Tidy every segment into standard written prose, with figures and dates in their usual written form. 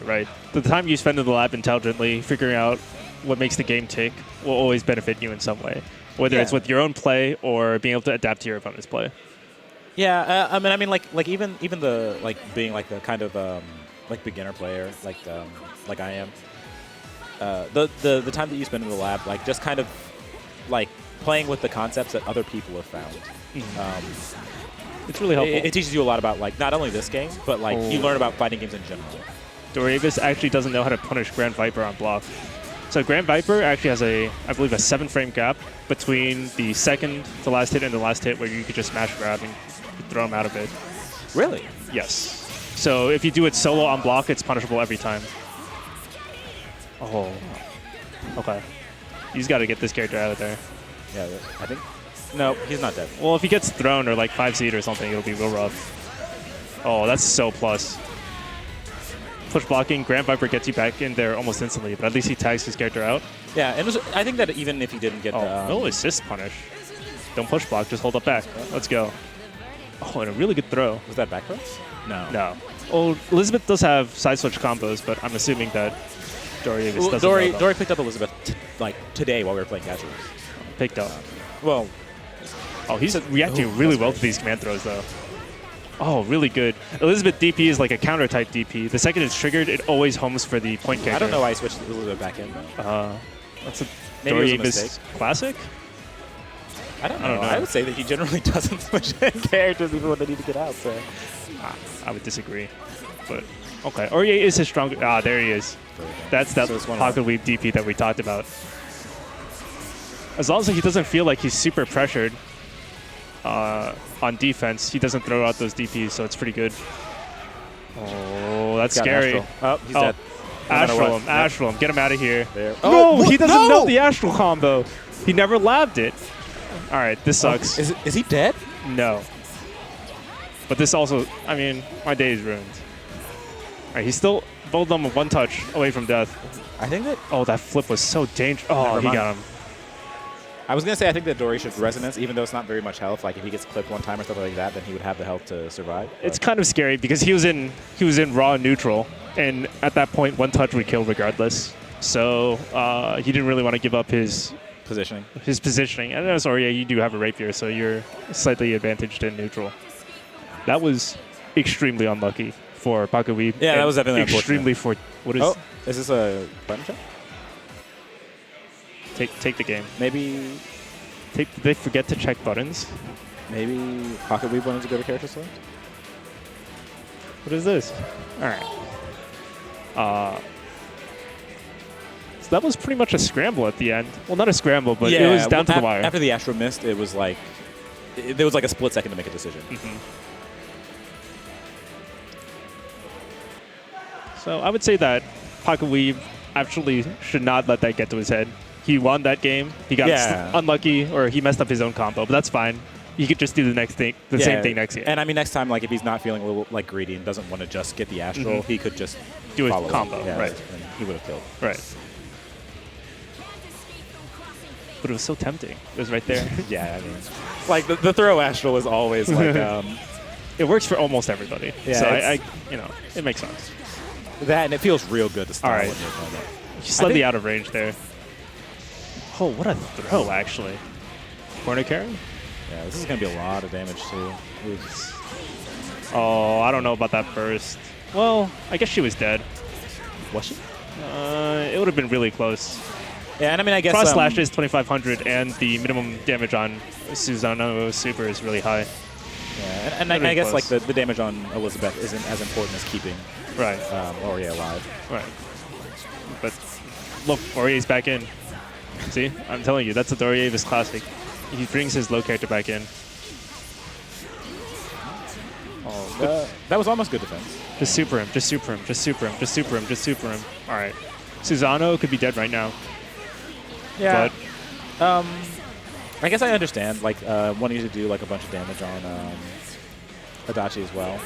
right? The time you spend in the lab intelligently, figuring out what makes the game tick, will always benefit you in some way, whether it's with your own play or being able to adapt to your opponent's play. Yeah, I mean, like even the being like the kind of like beginner player, like I am. The time that you spend in the lab, like just kind of like playing with the concepts that other people have found. It's really helpful. It teaches you a lot about like not only this game, but like you learn about fighting games in general. Doriavis actually doesn't know how to punish Grand Viper on block. So Grand Viper actually has I believe, a 7-frame gap between the second to last hit and the last hit where you could just smash grab and throw him out of it. Really? Yes. So if you do it solo on block, it's punishable every time. Oh. Okay. He's got to get this character out of there. Yeah, I think. No, he's not dead. Well, if he gets thrown or like 5-seed or something, it'll be real rough. Oh, that's so plus. Push blocking, Grand Viper gets you back in there almost instantly, but at least he tags his character out. Yeah, and I think that even if he didn't get the... no assist punish. Don't push block, just hold up back. Let's go. Oh, and a really good throw. Was that back throw? No. No. Well, Elizabeth does have side switch combos, but I'm assuming that Doriavis doesn't know them. Dory picked up Elizabeth like today while we were playing Casuals. Picked up. Well... Oh, he's reacting really well to these command throws, though. Oh, really good. Elizabeth DP is like a counter-type DP. The second it's triggered, it always homes for the point character. I don't know why I switched Elizabeth back in, though. That's a Doriavis classic? I don't know. I would say that he generally doesn't switch characters even when they need to get out. So I would disagree. But, okay. Aurier is his strongest. Ah, there he is. That's that Pocket Weeb DP that we talked about. As long as he doesn't feel like he's super pressured on defense, he doesn't throw out those DPs, so it's pretty good. Oh, that's scary. Oh, he's dead. Astral him. Get him out of here. There. No, he doesn't know the Astral combo. He never labbed it. All right, this sucks. Is he dead? No. But this also, I mean, my day is ruined. All right, he's still both of them one touch away from death. I think that... Oh, that flip was so dangerous. Oh, he got him. I was going to say I think that Dory should Resonance, even though it's not very much health. Like if he gets clipped one time or something like that, then he would have the health to survive. It's kind of scary because he was in raw neutral, and at that point, one touch would kill regardless. So he didn't really want to give up his positioning. And I'm sorry, yeah, you do have a rapier, so you're slightly advantaged in neutral. That was extremely unlucky for Pocket Weeb. Yeah, that was definitely extremely unfortunate. What is? Oh, is this a button check? Take the game. Maybe. Did they forget to check buttons? Maybe Pocket Weeb wanted to go to character select. What is this? All right. So that was pretty much a scramble at the end. Well, not a scramble, but it was down to the wire. After the Astro missed, it was like there was like a split second to make a decision. So I would say that Pocket Weeb actually should not let that get to his head. He won that game. He got unlucky, or he messed up his own combo, but that's fine. He could just do the same thing next game. And I mean, next time, like if he's not feeling a little like greedy and doesn't want to just get the Astral, he could just do a combo, right? And he would have killed. Right. But it was so tempting. It was right there. Yeah, I mean, like the throw Astral is always like. It works for almost everybody. Yeah, so it makes sense. That and it feels real good to start. All right. He's slightly out of range there. Oh, what a throw, actually. Corner carry? Yeah, this is going to be a lot of damage, too. Oh, I don't know about that burst. Well, I guess she was dead. Was she? It would have been really close. Yeah, and I mean, I guess... Cross slash is 2,500, and the minimum damage on Susano Super is really high. Yeah, and I guess like the damage on Elizabeth isn't as important as keeping Aurier alive. Right. But look, Aurier's back in. See? I'm telling you, that's a Doriavis classic. He brings his low character back in. Oh, that was almost good defense. Just super him, just super him, just super him, just super him, just super him. All right. Susano could be dead right now. Yeah. But I guess I understand, like, wanting to do like a bunch of damage on Adachi as well.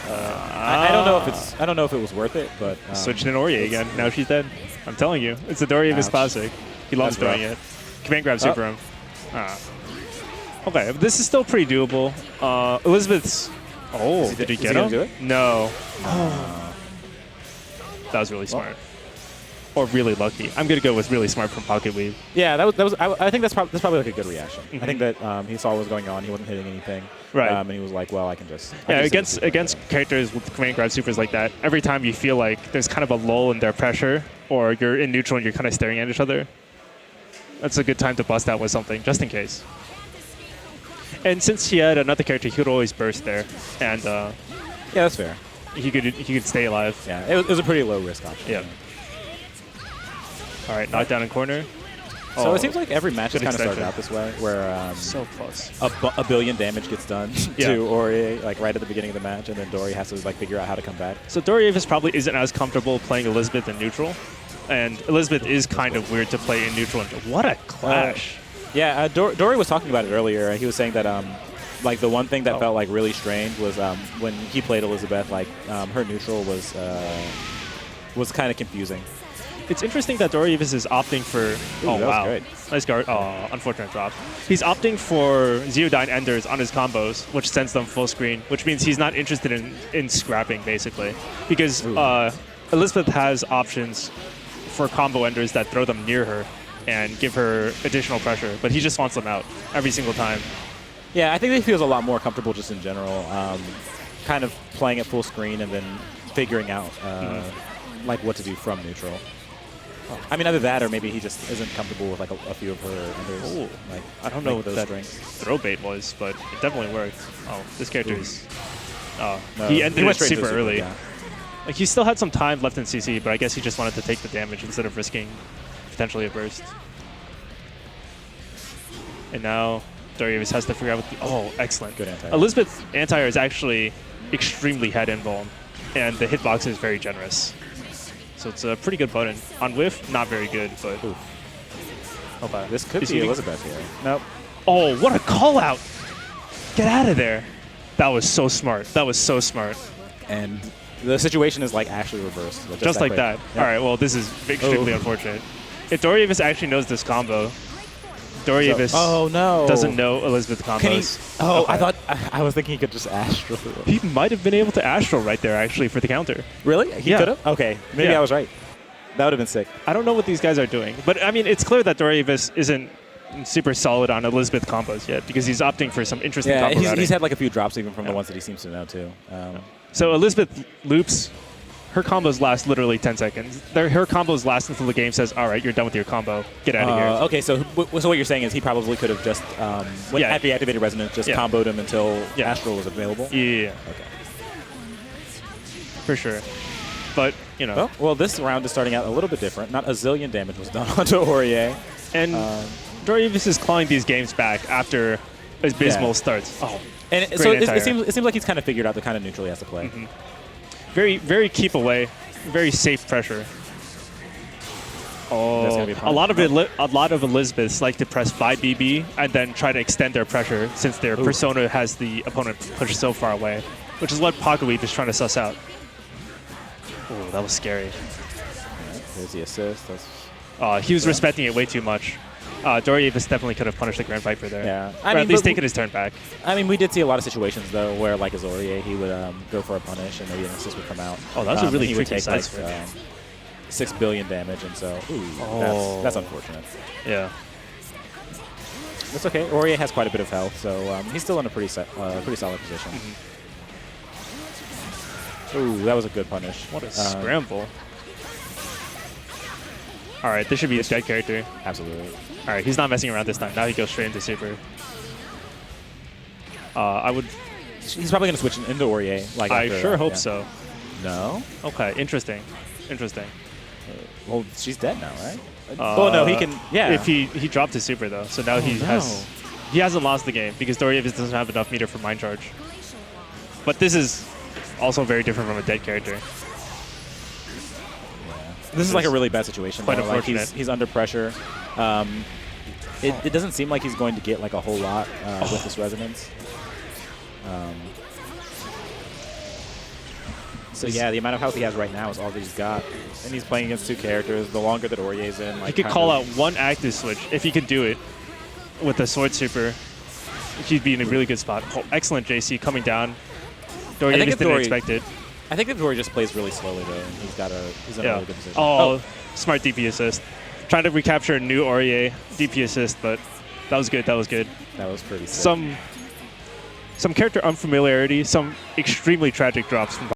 I don't know if it was worth it, but switching in Aurier again. Now she's dead. I'm telling you, it's a Doriavis classic. He loves doing it. Command grab super him. Okay, this is still pretty doable. Elizabeth's. Oh, did he get him? Do it? No. That was really smart. Or really lucky. I'm going to go with really smart from Pocket Weeb. Yeah, that was. I think that's probably like a good reaction. I think that he saw what was going on. He wasn't hitting anything. Right. And he was like, well, I can just. Yeah, against characters with command grab supers like that, every time you feel like there's kind of a lull in their pressure, or you're in neutral and you're kind of staring at each other, that's a good time to bust out with something, just in case. And since he had another character, he could always burst there, and yeah, that's fair. He could stay alive. Yeah, it was a pretty low risk option. Yeah. All right, knockdown in corner. So it seems like every match has kind of started out this way, where so close. A billion damage gets done to Ori like right at the beginning of the match, and then Dory has to like figure out how to come back. So Doriavis probably isn't as comfortable playing Elizabeth in neutral, and Elizabeth is kind of weird to play in neutral. What a clash! Yeah, Dory was talking about it earlier. He was saying that like the one thing that felt like really strange was when he played Elizabeth, like her neutral was kind of confusing. It's interesting that Doriavis is opting for... Ooh, that was great. Nice guard. Oh, unfortunate drop. He's opting for Zeodyne Enders on his combos, which sends them full screen, which means he's not interested in scrapping, basically. Because Elizabeth has options for combo Enders that throw them near her and give her additional pressure, but he just wants them out every single time. Yeah, I think he feels a lot more comfortable just in general, kind of playing at full screen and then figuring out like what to do from neutral. I mean, either that or maybe he just isn't comfortable with like a few of her Enders. Ooh. Like, I don't know what those that strings. throw bait was, but it definitely worked. Oh, this character is... No, he ended went it straight to super the early. yeah. Like, he still had some time left in CC, but I guess he just wanted to take the damage instead of risking potentially a burst. And now Doriavis has to figure out what the... Oh, excellent. Good anti-air. Elizabeth's anti-air is actually extremely head invuln, and the hitbox is very generous. So it's a pretty good button. On whiff, not very good, but... Okay. This could be Elizabeth here. Nope. Oh, what a call out! Get out of there. That was so smart. That was so smart. And the situation is like actually reversed. Just like that. Yep. All right, well, this is extremely unfortunate. If Doriavis actually knows this combo, Doriavis doesn't know Elizabeth combos. I was thinking he could just Astral. He might have been able to Astral right there, actually, for the counter. Really? He could have? Okay. Maybe I was right. That would have been sick. I don't know what these guys are doing. But, I mean, it's clear that Doriavis isn't super solid on Elizabeth combos yet because he's opting for some interesting combo routing. He's had like a few drops even from the ones that he seems to know, too. So Elizabeth loops. Her combos last literally 10 seconds. Her combos last until the game says, all right, you're done with your combo. Get out of here. Okay, so what you're saying is he probably could have just, at the activated resonance, just comboed him until Astral was available? Yeah. Okay. For sure. But, you know. Well, this round is starting out a little bit different. Not a zillion damage was done onto Aurier. And Doriavis is clawing these games back after abysmal starts. Oh, and so it seems like he's kind of figured out the kind of neutral he has to play. Very, very keep away, very safe pressure. Oh, a lot of Elizabeths like to press 5 BB and then try to extend their pressure since their persona has the opponent pushed so far away, which is what Pocket Weeb is trying to suss out. Oh, that was scary. There's the assist. He was respecting it way too much. Doriavis definitely could have punished the Grand Viper there. Yeah, or at least taken his turn back. I mean, we did see a lot of situations though where, like as Aurier, he would go for a punish and maybe an assist would come out. Oh, that was a really tricky take side like, 6 billion damage, and so that's unfortunate. Yeah, that's okay. Aurier has quite a bit of health, so he's still in a pretty solid position. Ooh, that was a good punish. What a scramble. All right, this should be a dead character. Absolutely. All right, he's not messing around this time. Now he goes straight into super. He's probably going to switch into Aurier. Like I sure hope so. No? Okay, interesting. Interesting. Well, she's dead now, right? No, he can. Yeah. If he dropped his super though, so now he hasn't lost the game because Doriavis doesn't have enough meter for Mind Charge. But this is also very different from a dead character. This is like a really bad situation. Quite unfortunate. Like he's under pressure. It doesn't seem like he's going to get like a whole lot with this resonance. So yeah, the amount of health he has right now is all that he's got, and he's playing against two characters. The longer that Aurier's in, like he could call out one active switch if he could do it with the sword super. He'd be in a really good spot. Oh, excellent JC coming down. Doriavis didn't expect it. I think Victoria just plays really slowly though. And he's in a really good position. Oh, smart DP assist. Trying to recapture a new Aurier DP assist, but that was good. That was good. That was pretty sick. Some character unfamiliarity, some extremely tragic drops from